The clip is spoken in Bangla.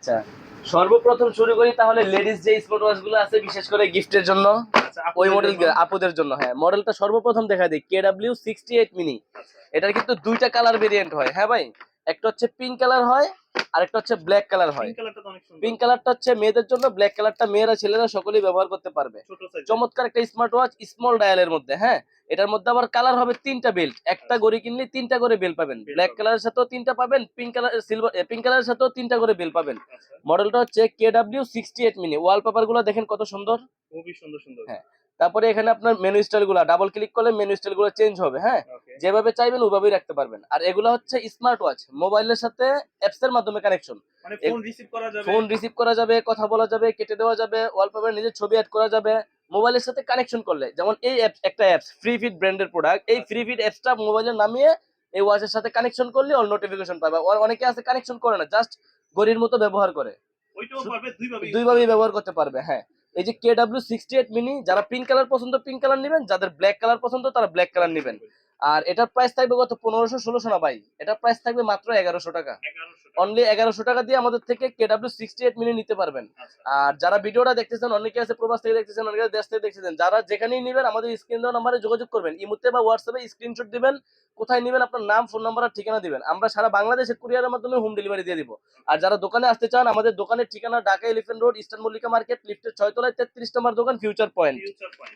আচ্ছা, সর্বপ্রথম শুরু করি তাহলে লেডিস যে স্মার্ট ওয়াচ গুলো আছে বিশেষ করে গিফটের জন্য, আচ্ছা, ওই আপুদের মডেল জন্য। আপুদের জন্য। হ্যাঁ, মডেলটা সর্বপ্রথম দেখা দিই KW68 মিনি। আচ্ছা, এটার কিন্তু দুইটা কালার ভেরিয়েন্ট হয়। হ্যাঁ ভাই, একটা হচ্ছে পিঙ্ক কালার হয় আর একটা হচ্ছে ব্ল্যাক কালার হয়। পিঙ্ক কালারটা তো অনেক সুন্দর। পিঙ্ক কালারটা হচ্ছে মেয়েদের জন্য, ব্ল্যাক কালারটা মেয়েরা ছেলেরা সকলেই ব্যবহার করতে পারবে। ছোট সাইজে। চমৎকার একটা স্মার্ট ওয়াচ, স্মল ডায়ালের মধ্যে। হ্যাঁ, এটার মধ্যে আবার কালার হবে তিনটা বেল্ট, একটা আচ্ছা, গড়ি কিনলে তিনটা করে বেল পাবেন। বেল ব্ল্যাক পাবেন। কালারের সাথেও তিনটা পাবেন, পিঙ্ক কালারের সাথেও তিনটা করে বেল পাবেন। আচ্ছা, মডেলটা হচ্ছে KW68 মিনি। ওয়ালপেপার গুলো দেখেন কত সুন্দর। খুবই সুন্দর, সুন্দর। হ্যাঁ, তারপরে এখানে আপনার মেনু স্টাইল গুলা ডাবল ক্লিক করলে মেনু স্টাইল গুলো চেঞ্জ হবে। হ্যাঁ, ওকে। যেভাবে চাইবেন ওইভাবেই রাখতে পারবেন। আর এগুলো হচ্ছে স্মার্ট ওয়াচ, মোবাইলের সাথে অ্যাপস এর মাধ্যমে কানেকশন। মানে ফোন রিসিভ করা যাবে। ফোন রিসিভ করা যাবে, কথা বলা যাবে, কেটে দেওয়া যাবে, ওয়ালপেপারে নিজের ছবি অ্যাড করা যাবে মোবাইলের সাথে কানেকশন করলে। যেমন এই অ্যাপ, একটা অ্যাপস ফ্রি ফিট ব্র্যান্ডের প্রোডাক্ট, এই আচ্ছা, ফ্রি ফিট অ্যাপসটা মোবাইলে নামিয়ে এই ওয়াচের সাথে কানেকশন করলে অল নোটিফিকেশন পাবে। অনেকে আছে কানেকশন করে না, জাস্ট ঘড়ির মতো ব্যবহার করে। ওইটাও পারবে, দুই ভাবে ইউজ করা দুইভাবেই যাবে। ব্যবহার করতে পারবে। হ্যাঁ, এই যে KW68 মিনি, যারা পিঙ্ক কালার পছন্দ পিঙ্ক কালার নেবেন, যাদের ব্ল্যাক কালার পছন্দ তারা ব্ল্যাক কালার ব্ল্যাক নেবেন। নেবেন। আর এটার প্রাইস থাকবে কত, 1500 1600 না ভাই, এটার প্রাইস থাকবে মাত্র 1100 টাকা। 1100 টাকা। অনলি 1100 টাকা দিয়ে আমাদের থেকে KW68 মিনি নিতে পারবেন। আচ্ছা, আর যারা ভিডিওটা দেখতেছেন, অনেকে আছে প্রবাস থেকে দেখতেছেন, অনেকে দেশ থেকে দেখতেছেন, যারা যেখানেই নেবেন আমাদের স্ক্রিন দেওয়া নাম্বারে যোগাযোগ করবেন, ইমোতে বা হোয়াটসঅ্যাপে স্ক্রিনশট দিবেন, কোথায় নেবেন আপনার নাম, ফোন নাম্বার আর ঠিকানা দিবেন, আমরা সারা বাংলাদেশে কুরিয়ারের মাধ্যমে হোম ডেলিভারি দিয়ে দিব। আর ওকে। যারা দোকানে আসতে চান, আমাদের দোকানের ঠিকানা Dhaka elephant road, eastern Mallika market, লিফটের 6 তলায় 33 নম্বর দোকান, ফিউচার পয়েন্ট। Future point.